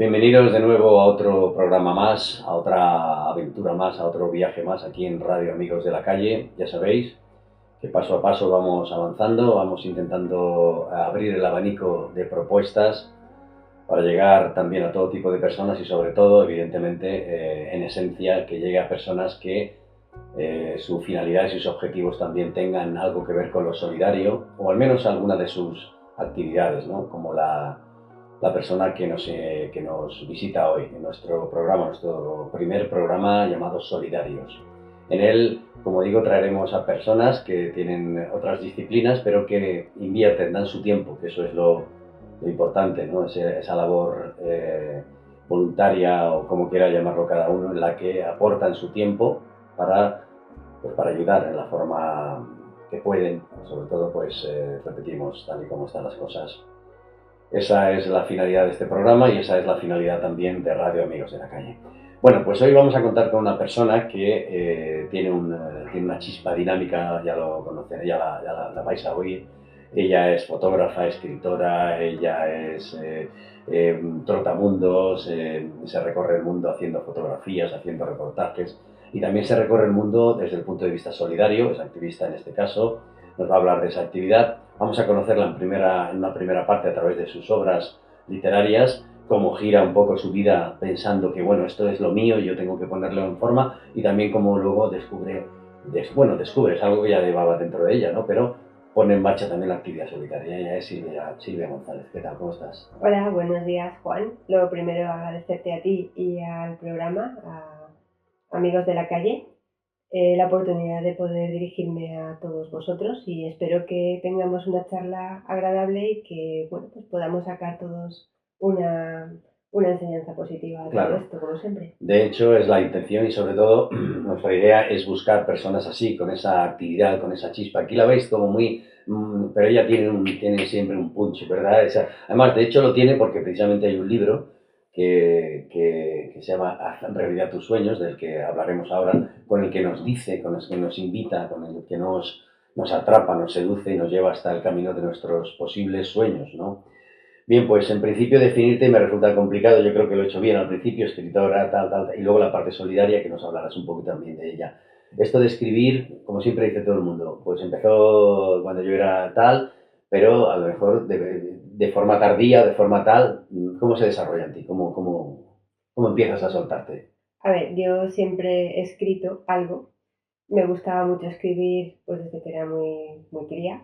Bienvenidos de nuevo a otro programa más, a otra aventura más, a otro viaje más aquí en Radio Amigos de la Calle. Ya sabéis que paso a paso vamos avanzando, vamos intentando abrir el abanico de propuestas para llegar también a todo tipo de personas y sobre todo, evidentemente, en esencia, que llegue a personas que su finalidad y sus objetivos también tengan algo que ver con lo solidario o al menos alguna de sus actividades, ¿no? Como la persona que nos visita hoy en nuestro programa, nuestro primer programa llamado Solidarios. En él, como digo, traeremos a personas que tienen otras disciplinas, pero que invierten, dan su tiempo, que eso es lo importante, ¿no? Esa labor voluntaria o como quiera llamarlo cada uno, en la que aportan su tiempo para ayudar en la forma que pueden, sobre todo, pues repetimos, tal y como están las cosas. Esa es la finalidad de este programa y esa es la finalidad también de Radio Amigos de la Calle. Bueno, pues hoy vamos a contar con una persona que tiene una chispa dinámica, ya lo conoceré, ya la vais a oír. Ella es fotógrafa, escritora, ella es trotamundos, se recorre el mundo haciendo fotografías, haciendo reportajes y también se recorre el mundo desde el punto de vista solidario, es activista en este caso, nos va a hablar de esa actividad. Vamos a conocerla en una primera parte a través de sus obras literarias, cómo gira un poco su vida pensando que, bueno, esto es lo mío y yo tengo que ponerlo en forma, y también cómo luego descubre, es algo que ya llevaba dentro de ella, ¿no? Pero pone en marcha también la actividad solitaria. Ella es Silvia González. ¿Qué tal? ¿Cómo estás? Hola, buenos días, Juan. Lo primero, agradecerte a ti y al programa, a Amigos de la Calle, la oportunidad de poder dirigirme a todos vosotros y espero que tengamos una charla agradable y que pues podamos sacar todos una enseñanza positiva de todo Claro. esto, como siempre. De hecho, es la intención y sobre todo nuestra idea es buscar personas así, con esa actividad, con esa chispa. Aquí la veis como muy... pero ella tiene siempre un punch, ¿verdad? Además, de hecho lo tiene porque precisamente hay un libro que se llama Haz realidad tus sueños, del que hablaremos ahora, con el que nos dice, con el que nos invita, con el que nos atrapa, nos seduce y nos lleva hasta el camino de nuestros posibles sueños, ¿no? Bien, pues en principio definirte me resulta complicado, yo creo que lo he hecho bien al principio, escritora, tal, y luego la parte solidaria, que nos hablarás un poco también de ella. Esto de escribir, como siempre dice todo el mundo, pues empezó cuando yo era tal, pero a lo mejor de forma tardía, de forma tal, ¿cómo se desarrolla en ti? ¿Cómo empiezas a soltarte? A ver, yo siempre he escrito algo. Me gustaba mucho escribir pues desde que era muy cría.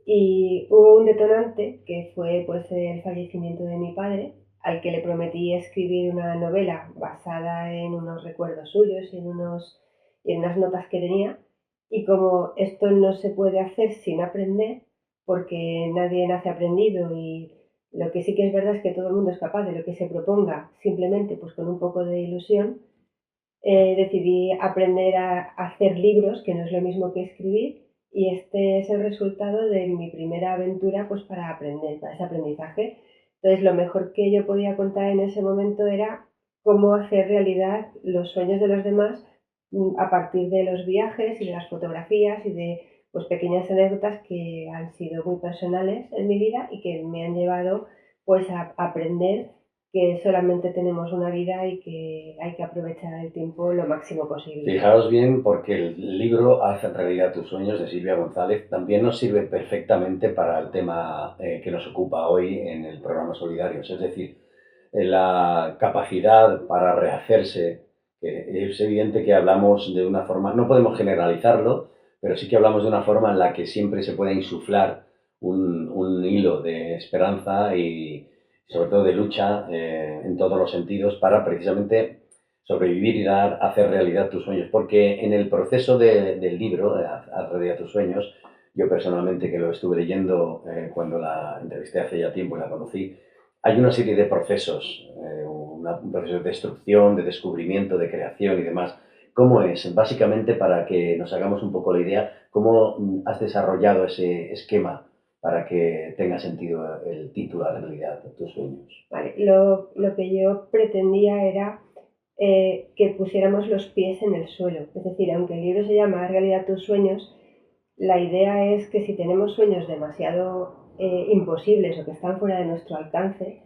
Y hubo un detonante que fue pues el fallecimiento de mi padre, al que le prometí escribir una novela basada en unos recuerdos suyos y en unas notas que tenía. Y como esto no se puede hacer sin aprender, porque nadie nace aprendido y lo que sí que es verdad es que todo el mundo es capaz de lo que se proponga, simplemente pues con un poco de ilusión, decidí aprender a hacer libros, que no es lo mismo que escribir, y este es el resultado de mi primera aventura pues para aprender, para ese aprendizaje. Entonces lo mejor que yo podía contar en ese momento era cómo hacer realidad los sueños de los demás a partir de los viajes y de las fotografías y de pues pequeñas anécdotas que han sido muy personales en mi vida y que me han llevado pues a aprender que solamente tenemos una vida y que hay que aprovechar el tiempo lo máximo posible. Fijaos bien, porque el libro Haz realidad tus sueños de Silvia González también nos sirve perfectamente para el tema que nos ocupa hoy en el programa Solidarios, es decir, la capacidad para rehacerse. Es evidente que hablamos de una forma, no podemos generalizarlo, pero sí que hablamos de una forma en la que siempre se puede insuflar un hilo de esperanza y sobre todo de lucha en todos los sentidos para precisamente sobrevivir y hacer realidad tus sueños. Porque en el proceso del libro, de Haz realidad tus sueños, yo personalmente que lo estuve leyendo cuando la entrevisté hace ya tiempo y la conocí, hay una serie de procesos, un proceso de destrucción, de descubrimiento, de creación y demás. ¿Cómo es? Básicamente, para que nos hagamos un poco la idea, ¿cómo has desarrollado ese esquema para que tenga sentido el título, la realidad de tus sueños? Vale, lo que yo pretendía era que pusiéramos los pies en el suelo. Es decir, aunque el libro se llama Realidad tus sueños, la idea es que si tenemos sueños demasiado imposibles o que están fuera de nuestro alcance,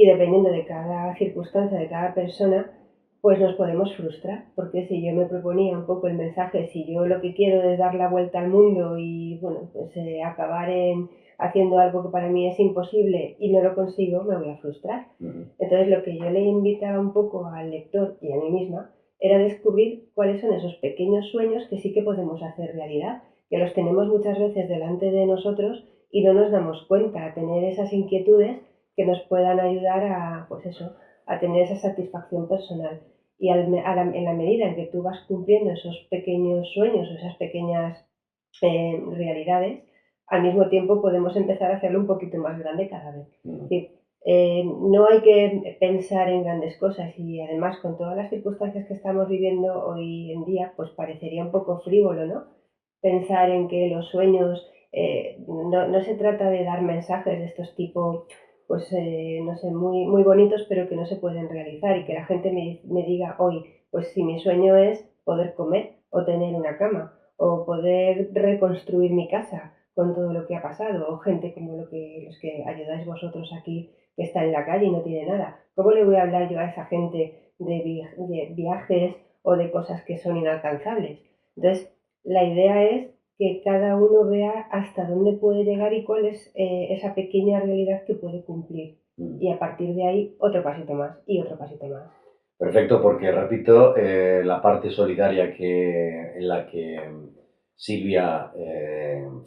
y dependiendo de cada circunstancia, de cada persona, pues nos podemos frustrar, porque si yo me proponía un poco el mensaje, si yo lo que quiero es dar la vuelta al mundo y bueno, pues acabar haciendo algo que para mí es imposible y no lo consigo, me voy a frustrar. Entonces lo que yo le invitaba un poco al lector y a mí misma era descubrir cuáles son esos pequeños sueños que sí que podemos hacer realidad, que los tenemos muchas veces delante de nosotros y no nos damos cuenta, a tener esas inquietudes que nos puedan ayudar a, pues eso, a tener esa satisfacción personal. Y en la medida en que tú vas cumpliendo esos pequeños sueños, esas pequeñas realidades, al mismo tiempo podemos empezar a hacerlo un poquito más grande cada vez. Es decir, no hay que pensar en grandes cosas y además con todas las circunstancias que estamos viviendo hoy en día, pues parecería un poco frívolo, ¿no? Pensar en que los sueños, no se trata de dar mensajes de estos tipos, pues no sé, muy, muy bonitos, pero que no se pueden realizar y que la gente me diga hoy, pues si mi sueño es poder comer o tener una cama o poder reconstruir mi casa con todo lo que ha pasado, o gente como los que ayudáis vosotros aquí, que está en la calle y no tiene nada. ¿Cómo le voy a hablar yo a esa gente de viajes o de cosas que son inalcanzables? Entonces, la idea es que cada uno vea hasta dónde puede llegar y cuál es esa pequeña realidad que puede cumplir. Y a partir de ahí, otro pasito más y otro pasito más. Perfecto, porque repito, la parte solidaria en la que Silvia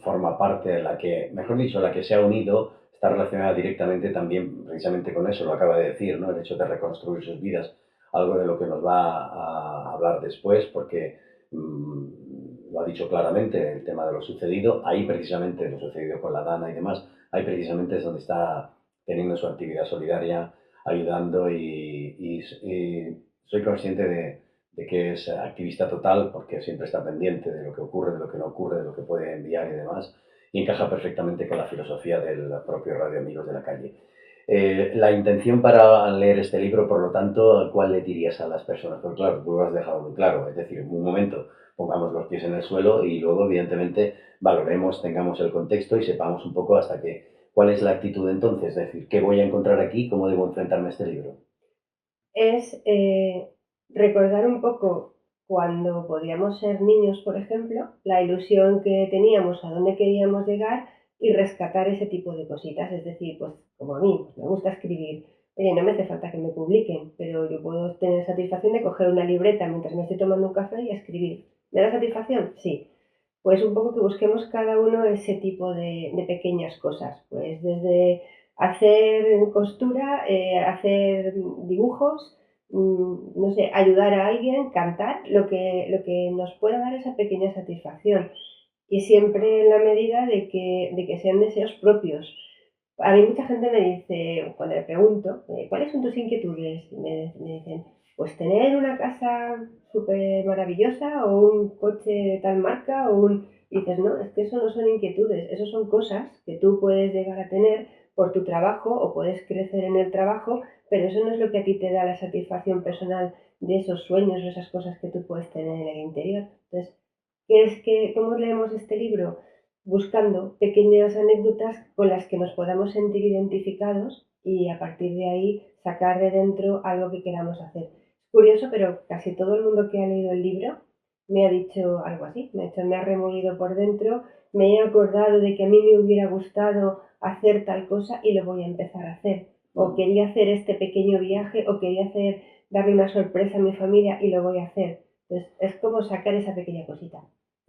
forma parte, en la que, mejor dicho, la que se ha unido, está relacionada directamente también precisamente con eso, lo acaba de decir, ¿no? El hecho de reconstruir sus vidas, algo de lo que nos va a hablar después, porque lo ha dicho claramente, el tema de lo sucedido, ahí precisamente, lo sucedido con la Dana y demás, ahí precisamente es donde está teniendo su actividad solidaria, ayudando y soy consciente de que es activista total porque siempre está pendiente de lo que ocurre, de lo que no ocurre, de lo que puede enviar y demás, y encaja perfectamente con la filosofía del propio Radio Amigos de la Calle. La intención para leer este libro, por lo tanto, ¿cuál le dirías a las personas? Porque claro, tú lo has dejado muy claro, es decir, en un momento pongamos los pies en el suelo y luego, evidentemente, valoremos, tengamos el contexto y sepamos un poco hasta que ¿cuál es la actitud entonces? Es decir, ¿qué voy a encontrar aquí? ¿Cómo debo enfrentarme a este libro? Es recordar un poco cuando podíamos ser niños, por ejemplo, la ilusión que teníamos, a dónde queríamos llegar y rescatar ese tipo de cositas. Es decir, pues como a mí, pues, me gusta escribir. Oye, no me hace falta que me publiquen, pero yo puedo tener satisfacción de coger una libreta mientras me estoy tomando un café y escribir. ¿Me da satisfacción? Sí. Pues un poco que busquemos cada uno ese tipo de pequeñas cosas. Pues desde hacer costura, hacer dibujos, no sé, ayudar a alguien, cantar, lo que nos pueda dar esa pequeña satisfacción. Y siempre en la medida de que sean deseos propios. A mí mucha gente me dice, cuando le pregunto, ¿cuáles son tus inquietudes? Me dicen, pues tener una casa súper maravillosa o un coche de tal marca o un... Y dices, no, es que eso no son inquietudes, eso son cosas que tú puedes llegar a tener por tu trabajo o puedes crecer en el trabajo, pero eso no es lo que a ti te da la satisfacción personal de esos sueños o esas cosas que tú puedes tener en el interior. Entonces, ¿cómo leemos este libro? Buscando pequeñas anécdotas con las que nos podamos sentir identificados y a partir de ahí sacar de dentro algo que queramos hacer. Es curioso, pero casi todo el mundo que ha leído el libro me ha dicho algo así, me ha removido por dentro, me he acordado de que a mí me hubiera gustado hacer tal cosa y lo voy a empezar a hacer. O quería hacer este pequeño viaje o quería darle una sorpresa a mi familia y lo voy a hacer. Entonces es como sacar esa pequeña cosita.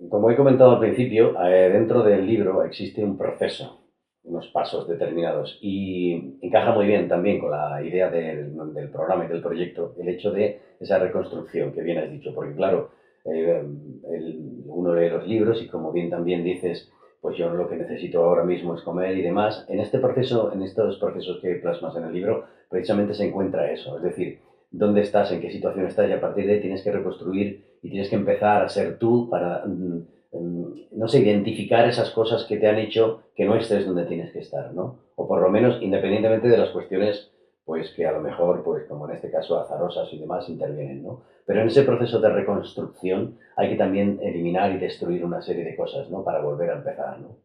Como he comentado al principio, dentro del libro existe un proceso, unos pasos determinados y encaja muy bien también con la idea del programa y del proyecto el hecho de esa reconstrucción que bien has dicho, porque claro, uno lee los libros y como bien también dices, pues yo lo que necesito ahora mismo es comer y demás. En este proceso, en estos procesos que plasmas en el libro, precisamente se encuentra eso, es decir, dónde estás, en qué situación estás y a partir de ahí tienes que reconstruir y tienes que empezar a ser tú para, no sé, identificar esas cosas que te han hecho que no estés donde tienes que estar, ¿no? O por lo menos, independientemente de las cuestiones, pues que a lo mejor, pues como en este caso, azarosas y demás intervienen, ¿no? Pero en ese proceso de reconstrucción hay que también eliminar y destruir una serie de cosas, ¿no? Para volver a empezar, ¿no?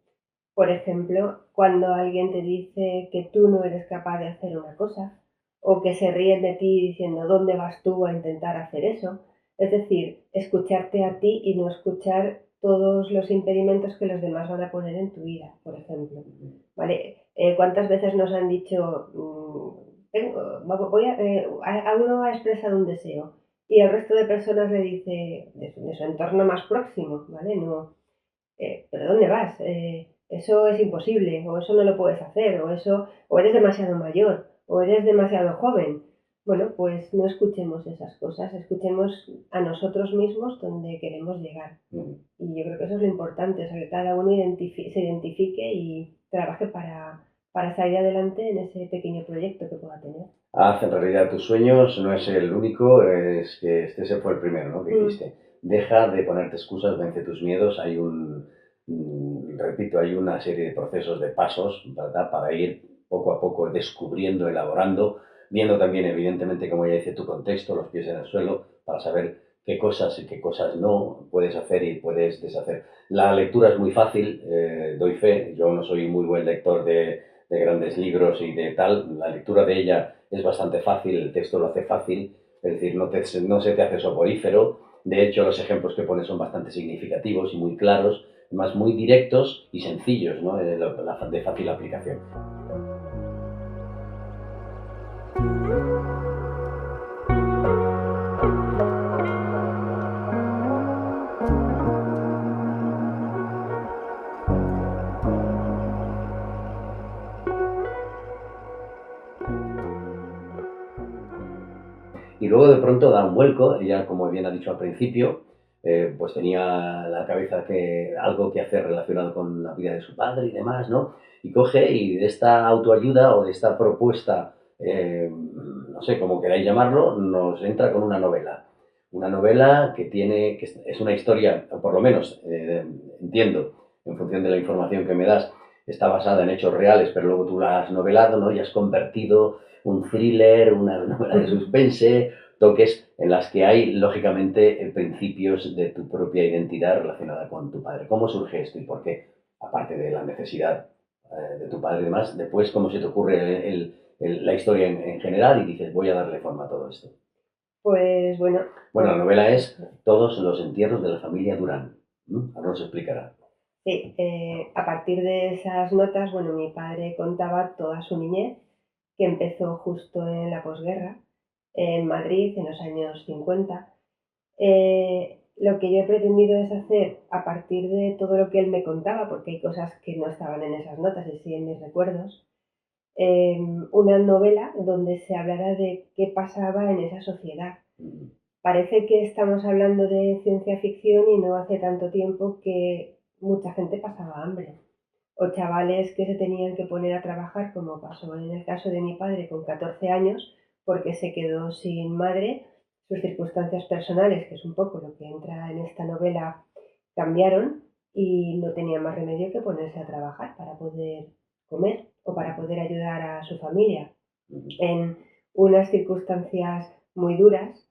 Por ejemplo, cuando alguien te dice que tú no eres capaz de hacer una cosa, o que se ríen de ti diciendo ¿dónde vas tú a intentar hacer eso? Es decir, escucharte a ti y no escuchar todos los impedimentos que los demás van a poner en tu vida, por ejemplo. ¿Vale? ¿Cuántas veces nos han dicho, a uno ha expresado un deseo y el resto de personas le dice, de su entorno más próximo, ¿vale? No, ¿pero dónde vas? Eso es imposible, o eso no lo puedes hacer, o eso, o eres demasiado mayor, o eres demasiado joven. Bueno, pues no escuchemos esas cosas, escuchemos a nosotros mismos donde queremos llegar. Y yo creo que eso es lo importante, o sea, que cada uno se identifique y trabaje para salir adelante en ese pequeño proyecto que pueda tener. Haz en realidad tus sueños, no es el único, es que este se fue el primero, ¿no? Que hiciste. Deja de ponerte excusas, vence tus miedos. Hay repito, hay una serie de procesos, de pasos, ¿verdad? Para ir poco a poco descubriendo, elaborando, viendo también, evidentemente, como ya dice, tu contexto, los pies en el suelo, para saber qué cosas y qué cosas no puedes hacer y puedes deshacer. La lectura es muy fácil, doy fe. Yo no soy muy buen lector de grandes libros y de tal. La lectura de ella es bastante fácil, el texto lo hace fácil, es decir, no se te hace soporífero. De hecho, los ejemplos que pones son bastante significativos y muy claros, además muy directos y sencillos, ¿no? De fácil aplicación. Y luego de pronto da un vuelco, ella, como bien ha dicho al principio, pues tenía la cabeza algo que hacer relacionado con la vida de su padre y demás, ¿no? Y coge y de esta autoayuda o de esta propuesta, no sé cómo queráis llamarlo, nos entra con una novela. Una novela que es una historia, o por lo menos entiendo, en función de la información que me das, está basada en hechos reales, pero luego tú la has novelado, ¿no? Y has convertido un thriller, una novela de suspense, toques en las que hay, lógicamente, principios de tu propia identidad relacionada con tu padre. ¿Cómo surge esto y por qué? Aparte de la necesidad de tu padre y demás, después, ¿cómo se te ocurre la historia en general y dices, voy a darle forma a todo esto? Pues bueno. Bueno, la novela es Todos los entierros de la familia Durán. Ahora nos explicará. Sí, a partir de esas notas, bueno, mi padre contaba toda su niñez, que empezó justo en la posguerra, en Madrid, en los años 50. Lo que yo he pretendido es hacer, a partir de todo lo que él me contaba, porque hay cosas que no estaban en esas notas y sí en mis recuerdos, una novela donde se hablara de qué pasaba en esa sociedad. Parece que estamos hablando de ciencia ficción y no hace tanto tiempo que mucha gente pasaba hambre. O chavales que se tenían que poner a trabajar, como pasó en el caso de mi padre con 14 años, porque se quedó sin madre. Sus circunstancias personales, que es un poco lo que entra en esta novela, cambiaron y no tenía más remedio que ponerse a trabajar para poder comer o para poder ayudar a su familia en unas circunstancias muy duras,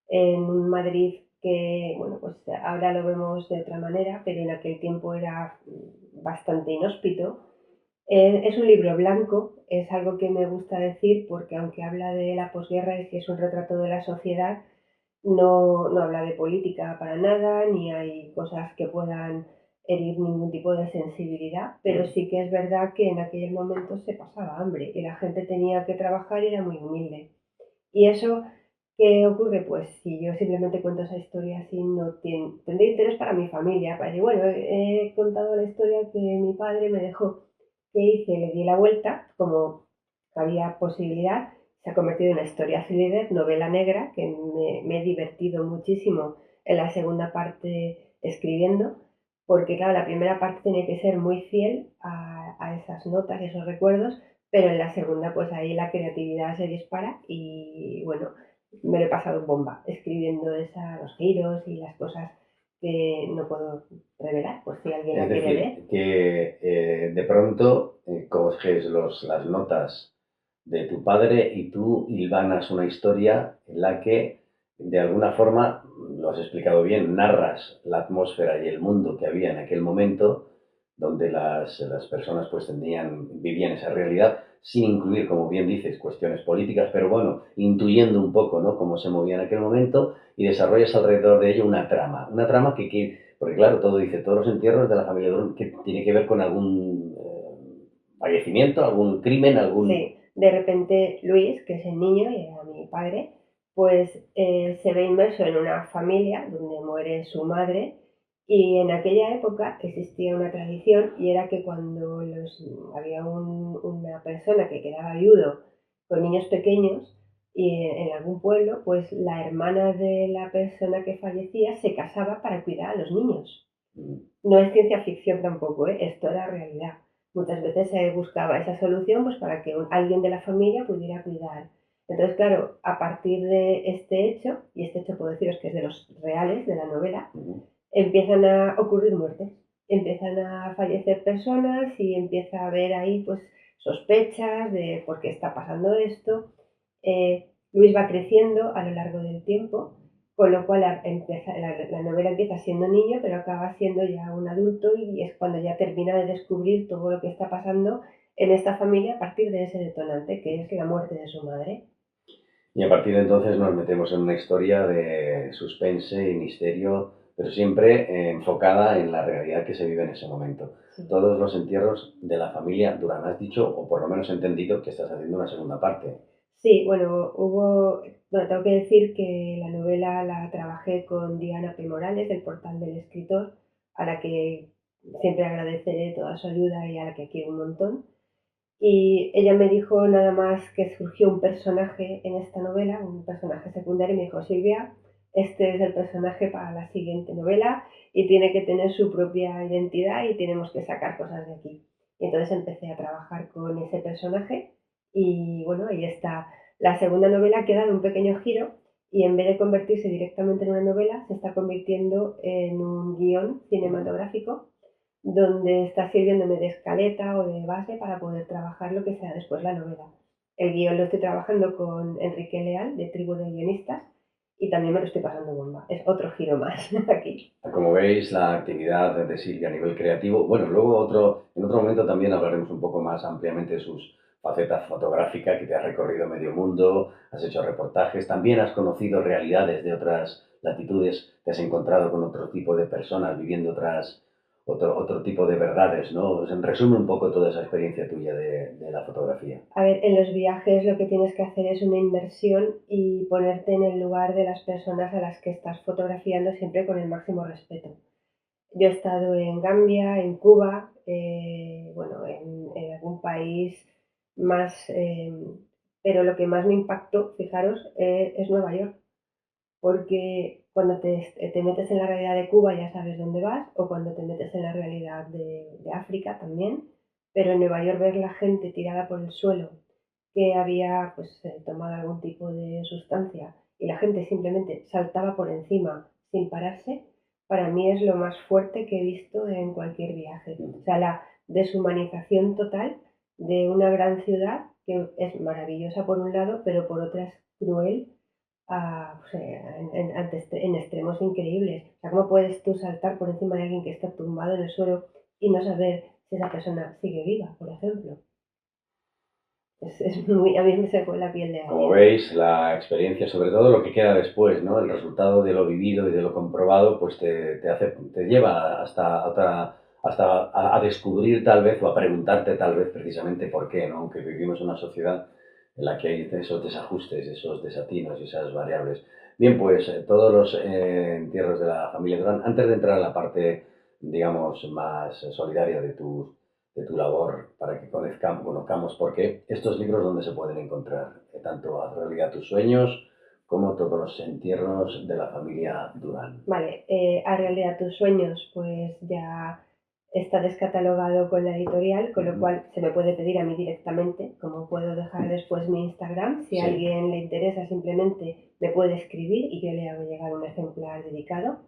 en un Madrid que, bueno, pues ahora lo vemos de otra manera, pero en aquel tiempo era bastante inhóspito. Es un libro blanco, es algo que me gusta decir porque aunque habla de la posguerra y que es un retrato de la sociedad, no habla de política para nada, ni hay cosas que puedan herir ningún tipo de sensibilidad, pero sí que es verdad que en aquel momento se pasaba hambre y la gente tenía que trabajar y era muy humilde. Y eso, ¿qué ocurre? Pues si yo simplemente cuento esa historia así, no tendría interés para mi familia, para decir, bueno, he contado la historia que mi padre me dejó. ¿Qué hice? Le di la vuelta, como había posibilidad, se ha convertido en una historia thriller, novela negra, que me he divertido muchísimo en la segunda parte escribiendo, porque claro, la primera parte tenía que ser muy fiel a esas notas, esos recuerdos, pero en la segunda pues ahí la creatividad se dispara y bueno, me lo he pasado bomba escribiendo los giros y las cosas que no puedo revelar, por si alguien Es la quiere leer. decir, que de pronto coges las notas de tu padre y tú hilvanas una historia en la que, de alguna forma, lo has explicado bien, narras la atmósfera y el mundo que había en aquel momento donde las personas pues vivían esa realidad sin incluir, como bien dices, cuestiones políticas, pero bueno, intuyendo un poco, ¿no?, cómo se movía en aquel momento y desarrollas alrededor de ello una trama porque claro, todo dice, todos los entierros de la familia Durán, que tiene que ver con algún fallecimiento, algún crimen, algún... Sí, de repente Luis, que es el niño y era mi padre, pues se ve inmerso en una familia donde muere su madre y en aquella época existía una tradición y era que cuando había una persona que quedaba viudo con niños pequeños y en algún pueblo, pues la hermana de la persona que fallecía se casaba para cuidar a los niños. No es ciencia ficción tampoco, ¿eh? Esto era realidad. Muchas veces se buscaba esa solución pues, para que alguien de la familia pudiera cuidar. Entonces, claro, a partir de este hecho, y este hecho puedo deciros que es de los reales de la novela, empiezan a ocurrir muertes, empiezan a fallecer personas y empieza a haber ahí pues sospechas de por qué está pasando esto. Luis va creciendo a lo largo del tiempo, con lo cual la novela empieza siendo niño, pero acaba siendo ya un adulto y es cuando ya termina de descubrir todo lo que está pasando en esta familia a partir de ese detonante, que es la muerte de su madre. Y a partir de entonces nos metemos en una historia de suspense y misterio, pero siempre enfocada en la realidad que se vive en ese momento. Sí. Todos los entierros de la familia Durán, has dicho, o por lo menos he entendido que estás haciendo una segunda parte. Sí, bueno, tengo que decir que la novela la trabajé con Diana P. Morales, del Portal del Escritor, a la que siempre agradeceré toda su ayuda y a la que quiero un montón. Y ella me dijo nada más que surgió un personaje en esta novela, un personaje secundario, y me dijo, Silvia, este es el personaje para la siguiente novela y tiene que tener su propia identidad y tenemos que sacar cosas de aquí. Y entonces empecé a trabajar con ese personaje y bueno, ahí está. La segunda novela queda de un pequeño giro y en vez de convertirse directamente en una novela, se está convirtiendo en un guión cinematográfico donde está sirviéndome de escaleta o de base para poder trabajar lo que sea después la novela. El guión lo estoy trabajando con Enrique Leal, de Tribu de Guionistas, y también me lo estoy pasando bomba. Es otro giro más aquí. Como veis, la actividad de Silvia a nivel creativo, bueno, luego en otro momento también hablaremos un poco más ampliamente de sus facetas fotográficas, que te has recorrido medio mundo, has hecho reportajes, también has conocido realidades de otras latitudes, te has encontrado con otro tipo de personas viviendo otro tipo de verdades, ¿no? En resumen un poco toda esa experiencia tuya de la fotografía. A ver, en los viajes lo que tienes que hacer es una inmersión y ponerte en el lugar de las personas a las que estás fotografiando siempre con el máximo respeto. Yo he estado en Gambia, en Cuba, bueno, en algún país más, pero lo que más me impactó, fijaros, es Nueva York, porque cuando te metes en la realidad de Cuba ya sabes dónde vas, o cuando te metes en la realidad de África también, pero en Nueva York ver la gente tirada por el suelo que había pues, tomado algún tipo de sustancia y la gente simplemente saltaba por encima sin pararse, para mí es lo más fuerte que he visto en cualquier viaje. O sea, la deshumanización total de una gran ciudad que es maravillosa por un lado, pero por otra es cruel en extremos increíbles. O sea, ¿cómo puedes tú saltar por encima de alguien que está tumbado en el suelo y no saber si esa persona sigue viva, por ejemplo? A mí me sacó la piel de Como gallina. veis, la experiencia, sobre todo lo que queda después, ¿no? El resultado de lo vivido y de lo comprobado, pues te lleva hasta a descubrir tal vez o a preguntarte tal vez precisamente por qué, ¿no? Aunque vivimos en una sociedad en la que hay esos desajustes, esos desatinos y esas variables. Bien, pues todos los entierros de la familia Durán, antes de entrar a la parte, digamos, más solidaria de tu labor para que conozcamos por qué. Estos libros, ¿dónde se pueden encontrar? Tanto A Realidad Tus Sueños como todos los entierros de la familia Durán. Vale, A Realidad Tus Sueños, pues ya está descatalogado con la editorial, con lo cual se me puede pedir a mí directamente, como puedo dejar después mi Instagram. Si a alguien le interesa, simplemente me puede escribir y yo le hago llegar un ejemplar dedicado.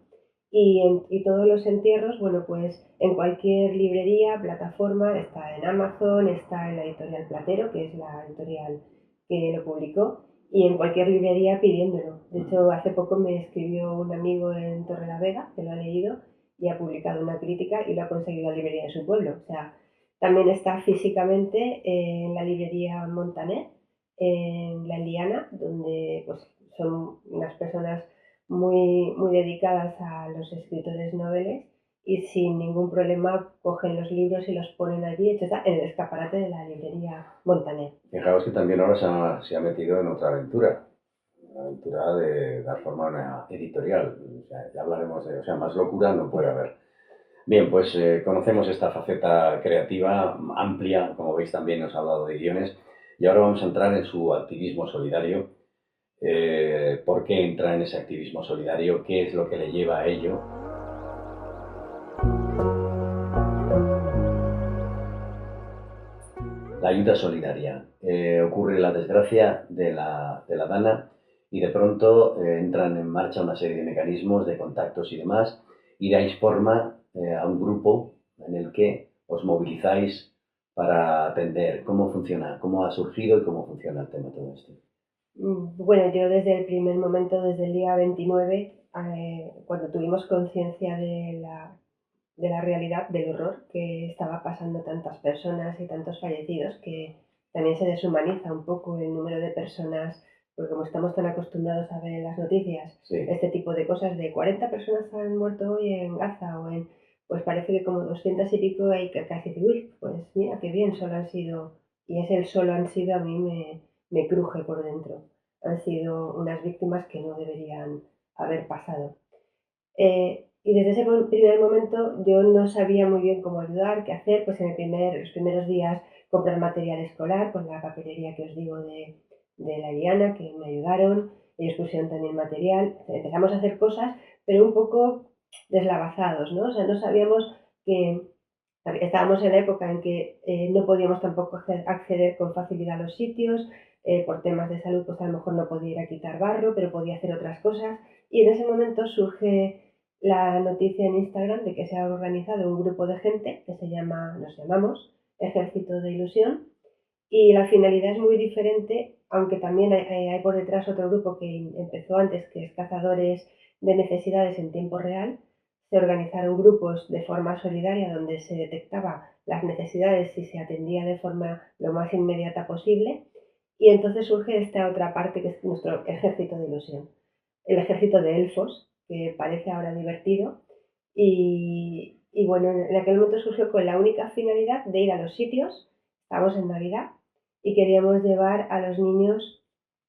Y todos los entierros, bueno, pues en cualquier librería, plataforma, está en Amazon, está en la editorial Platero, que es la editorial que lo publicó, y en cualquier librería pidiéndolo. De hecho, hace poco me escribió un amigo en Torrelavega, que lo ha leído, y ha publicado una crítica y lo ha conseguido en la librería de su pueblo. O sea, también está físicamente en la librería Montaner, en La Eliana, donde pues, son unas personas muy dedicadas a los escritores noveles y sin ningún problema cogen los libros y los ponen allí, hechos en el escaparate de la librería Montaner. Fijaos que también ahora se ha metido en otra aventura, una aventura de dar forma a una editorial. O sea, ya hablaremos de, o sea, más locura no puede haber. Bien, pues conocemos esta faceta creativa amplia, como veis también nos ha hablado de guiones, y ahora vamos a entrar en su activismo solidario. ¿Por qué entra en ese activismo solidario? ¿Qué es lo que le lleva a ello? La ayuda solidaria. Ocurre la desgracia de la Dana y de pronto entran en marcha una serie de mecanismos, de contactos y demás, y dais forma a un grupo en el que os movilizáis para atender. ¿Cómo funciona? ¿Cómo ha surgido y cómo funciona el tema todo esto? Bueno, yo desde el primer momento, desde el día 29, cuando tuvimos conciencia de la realidad, del horror que estaba pasando tantas personas y tantos fallecidos, que también se deshumaniza un poco el número de personas, porque como estamos tan acostumbrados a ver en las noticias Sí. este tipo de cosas de 40 personas han muerto hoy en Gaza o en, pues parece que como 200 y pico hay que casi decir, uy, pues mira qué bien, solo han sido, y es el solo han sido, a mí me cruje por dentro. Han sido unas víctimas que no deberían haber pasado. Y desde ese primer momento yo no sabía muy bien cómo ayudar, qué hacer, pues en los primeros días comprar material escolar con la papelería que os digo de la Eliana, que me ayudaron, ellos pusieron también material, empezamos a hacer cosas, pero un poco deslavazados, ¿no? O sea, no sabíamos que estábamos en la época en que no podíamos tampoco acceder con facilidad a los sitios, por temas de salud, pues a lo mejor no podía ir a quitar barro, pero podía hacer otras cosas. Y en ese momento surge la noticia en Instagram de que se ha organizado un grupo de gente que nos llamamos Ejército de Ilusión, y la finalidad es muy diferente, aunque también hay por detrás otro grupo que empezó antes, que es Cazadores de Necesidades en Tiempo Real. Se organizaron grupos de forma solidaria donde se detectaba las necesidades y se atendía de forma lo más inmediata posible. Y entonces surge esta otra parte que es nuestro ejército de ilusión, el ejército de elfos, que parece ahora divertido. Y bueno, en aquel momento surgió con la única finalidad de ir a los sitios, estamos en Navidad, y queríamos llevar a los niños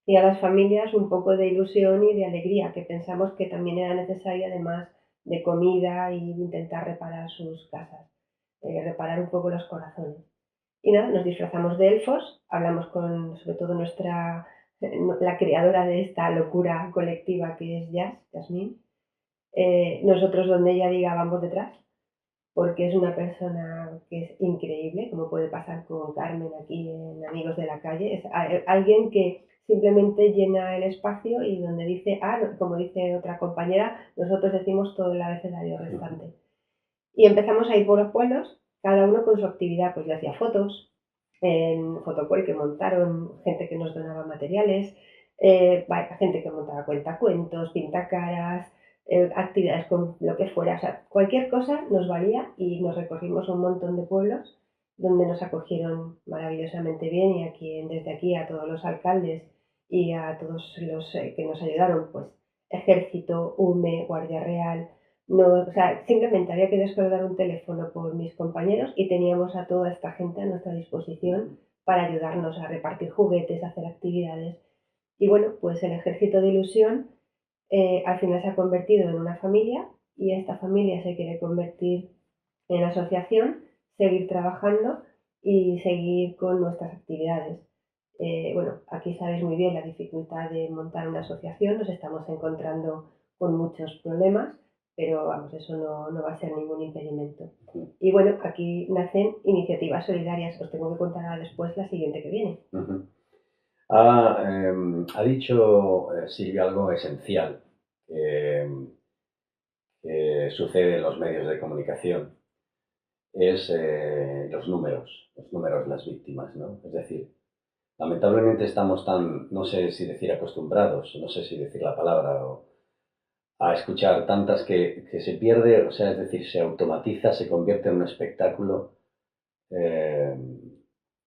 y a las familias un poco de ilusión y de alegría, que pensamos que también era necesaria, además de comida y intentar reparar sus casas, reparar un poco los corazones. Y nada, nos disfrazamos de elfos, hablamos con, sobre todo, la creadora de esta locura colectiva que es Yasmín. Nosotros donde ella diga vamos detrás, porque es una persona que es increíble, como puede pasar con Carmen aquí en Amigos de la Calle. Es alguien que simplemente llena el espacio y donde dice como dice otra compañera, nosotros decimos todo el abecedario restante. Y empezamos a ir por los pueblos, cada uno con su actividad. Pues yo hacía fotos en Fotocall que montaron, gente que nos donaba materiales, gente que montaba cuentacuentos, pintacaras, actividades con lo que fuera. O sea, cualquier cosa nos valía y nos recorrimos un montón de pueblos donde nos acogieron maravillosamente bien, y desde aquí a todos los alcaldes y a todos los que nos ayudaron, pues Ejército, UME, Guardia Real. No, o sea, simplemente había que descolgar un teléfono por mis compañeros y teníamos a toda esta gente a nuestra disposición para ayudarnos a repartir juguetes, a hacer actividades. Y bueno, pues el Ejército de Ilusión al final se ha convertido en una familia, y esta familia se quiere convertir en asociación, seguir trabajando y seguir con nuestras actividades. Bueno, aquí sabéis muy bien la dificultad de montar una asociación, nos estamos encontrando con muchos problemas, pero vamos, eso no va a ser ningún impedimento. Y bueno, aquí nacen iniciativas solidarias. Os tengo que contar ahora después la siguiente que viene. Ha dicho Silvia algo esencial que sucede en los medios de comunicación, es los números, las víctimas, ¿no? Es decir, lamentablemente estamos tan, no sé si decir acostumbrados, no sé si decir la palabra, a escuchar tantas que se pierde, o sea, es decir, se automatiza, se convierte en un espectáculo. eh,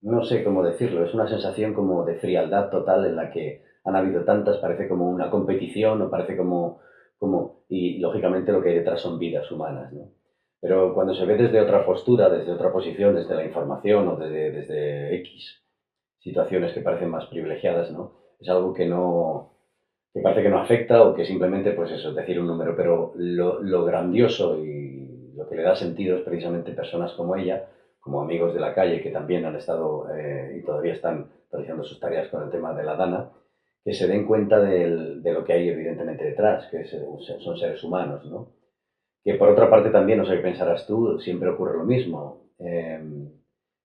no sé cómo decirlo, es una sensación como de frialdad total en la que han habido tantas, parece como una competición o parece y lógicamente lo que hay detrás son vidas humanas, ¿no? Pero cuando se ve desde otra postura, desde otra posición, desde la información o desde X situaciones que parecen más privilegiadas, ¿no? Es algo que parece que no afecta o que simplemente, pues eso, es decir un número, pero lo grandioso y lo que le da sentido es precisamente personas como ella, como amigos de la calle que también han estado y todavía están realizando sus tareas con el tema de la Dana, que se den cuenta de lo que hay evidentemente detrás, que son seres humanos, ¿no? Que por otra parte también, no sé qué pensarás tú, siempre ocurre lo mismo.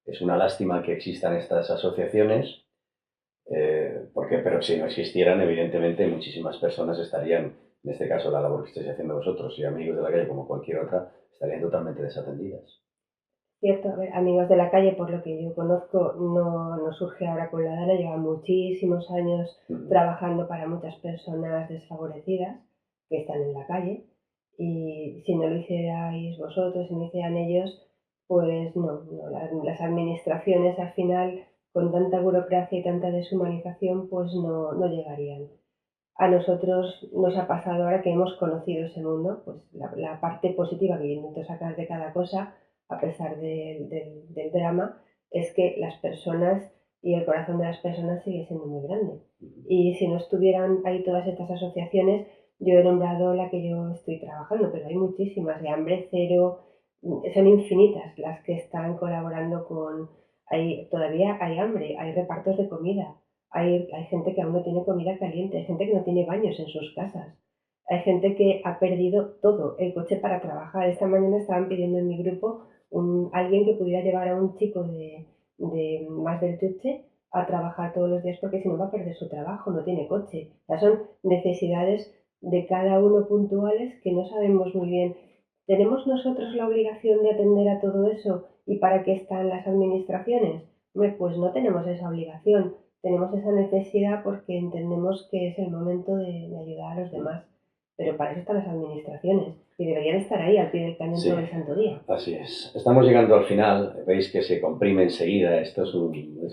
Es una lástima que existan estas asociaciones pero si no existieran, evidentemente muchísimas personas estarían, en este caso la labor que estáis haciendo vosotros y amigos de la calle como cualquier otra, estarían totalmente desatendidas. Cierto, a ver, amigos de la calle, por lo que yo conozco, no surge ahora con la Dana, lleva muchísimos años trabajando para muchas personas desfavorecidas que están en la calle, y si no lo hicierais vosotros, si no lo hicieran ellos, pues no, las administraciones al final, con tanta burocracia y tanta deshumanización, pues no llegarían. A nosotros nos ha pasado ahora que hemos conocido ese mundo, pues la parte positiva que yo intento sacar de cada cosa, a pesar del drama, es que las personas y el corazón de las personas sigue siendo muy grande. Y si no estuvieran ahí todas estas asociaciones, yo he nombrado la que yo estoy trabajando, pero hay muchísimas, de Hambre Cero, son infinitas las que están colaborando con... todavía hay hambre, hay repartos de comida, hay gente que aún no tiene comida caliente, hay gente que no tiene baños en sus casas, hay gente que ha perdido todo, el coche para trabajar. Esta mañana estaban pidiendo en mi grupo alguien que pudiera llevar a un chico de más del chuche a trabajar todos los días porque si no va a perder su trabajo, no tiene coche. O sea, son necesidades de cada uno puntuales que no sabemos muy bien. ¿Tenemos nosotros la obligación de atender a todo eso y para qué están las administraciones? Pues no tenemos esa obligación, tenemos esa necesidad porque entendemos que es el momento de ayudar a los demás. Pero para eso están las administraciones y deberían estar ahí al pie del cañón Sí, todo el santo día. así es. Estamos llegando al final. Veis que se comprime enseguida. Esto es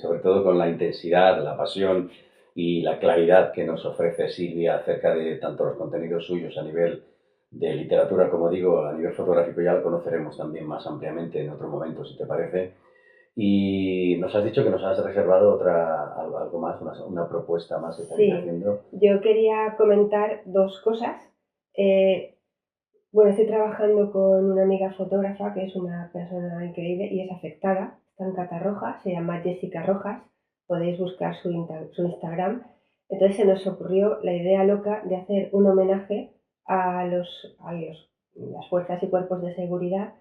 sobre todo con la intensidad, la pasión y la claridad que nos ofrece Silvia acerca de tanto los contenidos suyos a nivel de literatura, como digo, a nivel fotográfico ya lo conoceremos también más ampliamente en otro momento, si te parece. Y nos has dicho que nos has reservado algo más, una propuesta más que estáis haciendo. Yo quería comentar dos cosas. Bueno, estoy trabajando con una amiga fotógrafa que es una persona increíble y es afectada, está en Catarroja, se llama Jessica Rojas, podéis buscar su Instagram. Entonces se nos ocurrió la idea loca de hacer un homenaje a las fuerzas y cuerpos de seguridad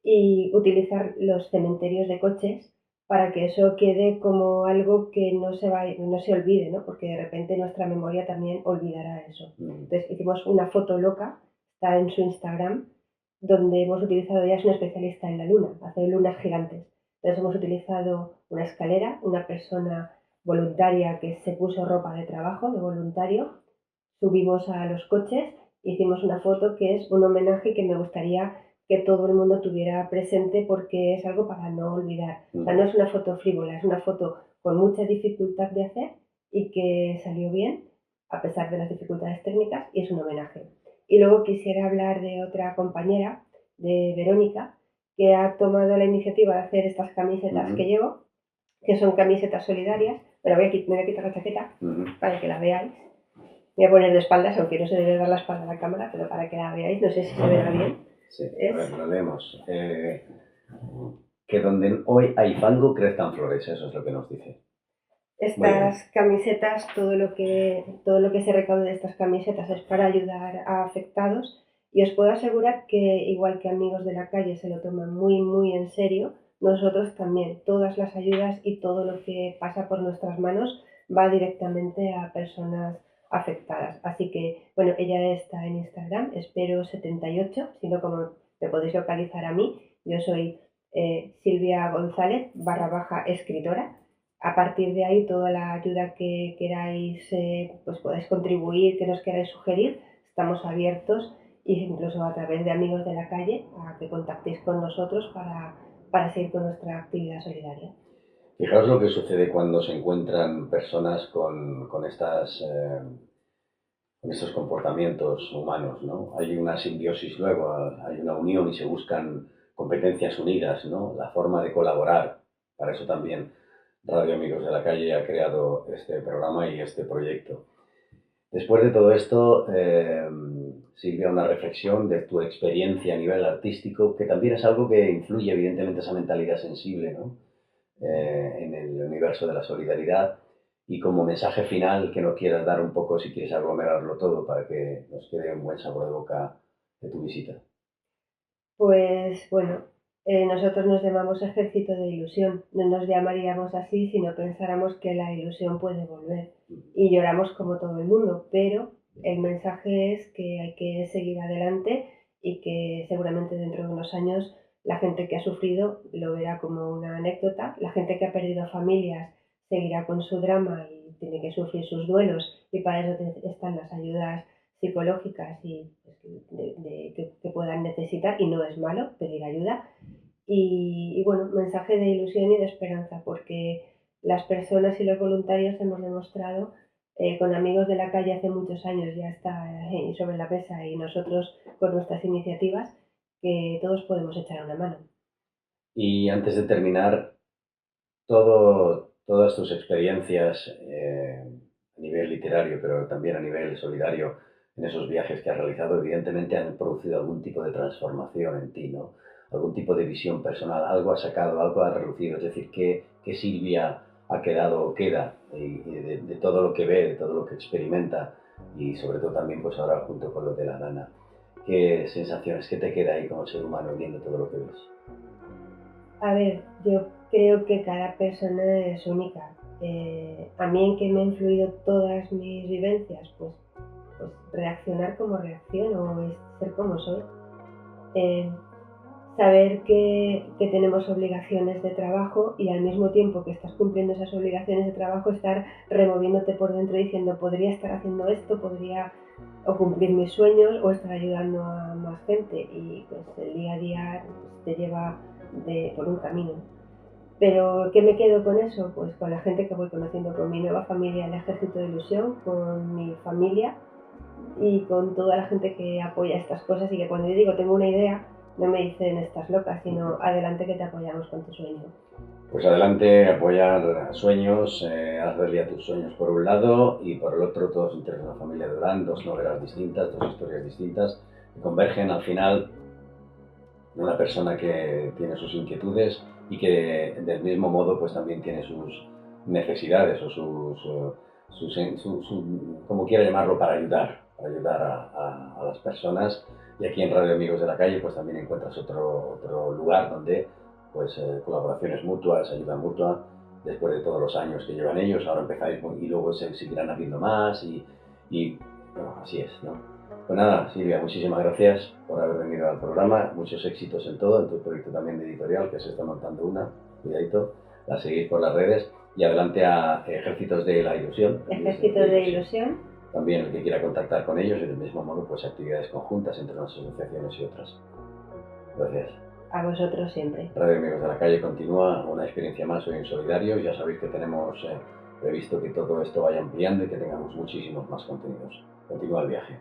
y utilizar los cementerios de coches para que eso quede como algo que no se olvide, ¿no? Porque de repente nuestra memoria también olvidará eso. Entonces hicimos una foto loca, está en su Instagram, donde hemos utilizado, ella es una especialista en la luna, hace lunas gigantes. Entonces hemos utilizado una escalera, una persona voluntaria que se puso ropa de trabajo, de voluntario, subimos a los coches, hicimos una foto que es un homenaje que me gustaría que todo el mundo tuviera presente porque es algo para no olvidar. O sea, no es una foto frívola, es una foto con mucha dificultad de hacer y que salió bien a pesar de las dificultades técnicas y es un homenaje. Y luego quisiera hablar de otra compañera, de Verónica, que ha tomado la iniciativa de hacer estas camisetas que llevo, que son camisetas solidarias, pero me voy a quitar la chaqueta para que la veáis. Voy a poner de espaldas, aunque no se debe dar la espalda a la cámara, pero para que la veáis, no sé si se verá bien. Sí, a ver, lo leemos. Que donde hoy hay fango crezcan flores, eso es lo que nos dice. Estas camisetas, todo lo que se recaude de estas camisetas es para ayudar a afectados y os puedo asegurar que igual que amigos de la calle se lo toman muy muy en serio, nosotros también, todas las ayudas y todo lo que pasa por nuestras manos va directamente a personas afectadas. Así que, bueno, ella está en Instagram, espero78, si no como me podéis localizar a mí, yo soy Silvia González _escritora. A partir de ahí, toda la ayuda que queráis, pues podáis contribuir, que nos queráis sugerir, estamos abiertos, y incluso a través de Amigos de la Calle, a que contactéis con nosotros para seguir con nuestra actividad solidaria. Fijaos lo que sucede cuando se encuentran personas con estos comportamientos humanos, ¿no? Hay una simbiosis luego, hay una unión y se buscan competencias unidas, ¿no? La forma de colaborar. Para eso también Radio Amigos de la Calle ha creado este programa y este proyecto. Después de todo esto, Silvia, una reflexión de tu experiencia a nivel artístico, que también es algo que influye evidentemente esa mentalidad sensible, ¿no? En el universo de la solidaridad, y como mensaje final que nos quieras dar un poco, si quieres aglomerarlo todo para que nos quede un buen sabor de boca de tu visita. Pues bueno, nosotros nos llamamos Ejército de Ilusión. No nos llamaríamos así si no pensáramos que la ilusión puede volver. Y lloramos como todo el mundo, pero el mensaje es que hay que seguir adelante y que seguramente dentro de unos años la gente que ha sufrido lo verá como una anécdota, la gente que ha perdido familias seguirá con su drama y tiene que sufrir sus duelos, y para eso están las ayudas psicológicas y que puedan necesitar, y no es malo pedir ayuda. Y bueno, mensaje de ilusión y de esperanza, porque las personas y los voluntarios hemos demostrado, con Amigos de la Calle hace muchos años ya está sobre la mesa, y nosotros con nuestras iniciativas, que todos podemos echar una mano. Y antes de terminar, todas tus experiencias a nivel literario, pero también a nivel solidario, en esos viajes que has realizado, evidentemente han producido algún tipo de transformación en ti, ¿no? Algún tipo de visión personal, algo ha sacado, algo ha relucido, es decir, que Silvia ha quedado o queda de todo lo que ve, de todo lo que experimenta, y sobre todo también pues ahora junto con lo de la Dana. ¿Qué sensaciones, qué te queda ahí como ser humano viendo todo lo que ves? A ver, yo creo que cada persona es única. A mí, ¿en qué me han influido todas mis vivencias? Pues reaccionar como reacciono, es ser como soy. Eh, Saber que tenemos obligaciones de trabajo, y al mismo tiempo que estás cumpliendo esas obligaciones de trabajo, estar removiéndote por dentro diciendo, podría estar haciendo esto, podría o cumplir mis sueños o estar ayudando a más gente, y pues el día a día te lleva por un camino. Pero ¿qué me quedo con eso? Pues con la gente que voy conociendo, con mi nueva familia, el Ejército de Ilusión, con mi familia y con toda la gente que apoya estas cosas, y que cuando yo digo tengo una idea, no me dicen estás loca, sino adelante que te apoyamos con tu sueño. Pues adelante, apoyar sueños, haz realidad tus sueños por un lado, y por el otro todos entre una familia de Durán, dos novelas distintas, dos historias distintas, que convergen al final en una persona que tiene sus inquietudes y que del mismo modo pues también tiene sus necesidades o como quiera llamarlo, para ayudar a las personas. Y aquí en Radio Amigos de la Calle pues también encuentras otro lugar donde pues colaboraciones mutuas, ayuda mutua, después de todos los años que llevan ellos, ahora empezáis y luego se seguirán habiendo más, y bueno, así es, ¿no? Pues nada, Silvia, muchísimas gracias por haber venido al programa, muchos éxitos en todo, en tu proyecto también de editorial, que se está montando cuidadito, la seguís por las redes, y adelante a Ejércitos de la Ilusión. Ejército de Ilusión. También el que quiera contactar con ellos, y del mismo modo pues actividades conjuntas entre unas asociaciones y otras. Gracias. A vosotros siempre. Radio Amigos de la Calle continúa, una experiencia más hoy en Solidarios. Ya sabéis que tenemos previsto que todo esto vaya ampliando y que tengamos muchísimos más contenidos. Continúa el viaje.